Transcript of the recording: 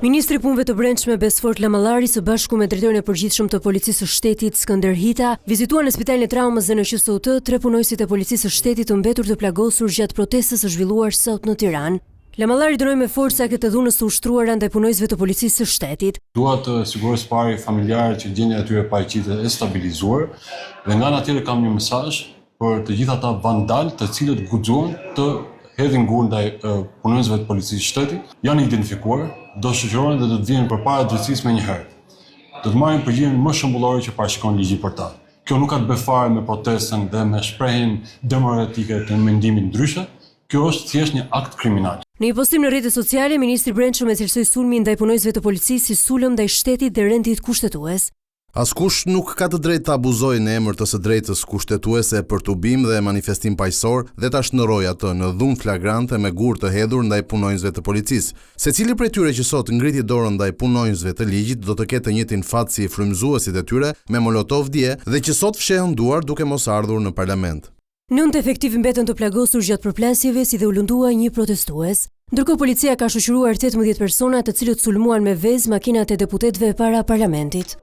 Ministri i Punëve të Brendshme Besfort Lamallari së bashku me drejtorin e përgjithshëm të Policisë së Shtetit Skënder Hita vizituan në Spitalin e Traumës dhe në QSUT tre punojësit e Policisë së Shtetit të mbetur të plagosur gjatë protestës së zhvilluar sot në Tiranë. Lamallari dënoi me forca këtë dhunës së ushtruara ndaj punojësve të Policisë së Shtetit. Dua të siguroj së pari familjarët që gjendja e tyre paraqitet e stabilizuar dhe nga ana tjetër kam një mesazh për të gjithë ata vandal të cilët guxuan të hedhin gur ndaj punonjësve të Policisë së Shtetit, janë identifikuar, do shoqërohen dhe do të vinë përpara drejtësisë menjëherë. Do të marrin përgjigjen më shëmbullore që parashikon ligji për ta. Kjo nuk ka të bëjë fare me protestën dhe me shprehjen demokratike të mendimit ndryshe. Kjo është thjesht një akt kriminal. Në një postim në rrjetet sociale, ministri i Brendshëm e cilësoi sulmin ndaj punojësve të policisë si sulm ndaj shtetit dhe rendit kushtetues. Askush nuk ka të drejtë të abuzojë në emër të së drejtës kushtetuese për tubim dhe manifestim paqësor dhe ta shndërrojë atë në dhunë flagrante me gur të hedhur ndaj punonjësve të policisë. Secili prej tyre që sot ngriti dorën ndaj punonjësve të ligjit do të ketë të njëjtin fat si frymëzuesit e tyre me molotov dje dhe që sot fshehën duar duke mos ardhur në parlament. 9 efektiv mbetën të plagosur gjatë përplasjeve si dhe u lëndua një protestues. Ndërkohë policia ka shoqëruar 18 persona të cilët sulmuan me vezë makinat e deputetëve para parlamentit.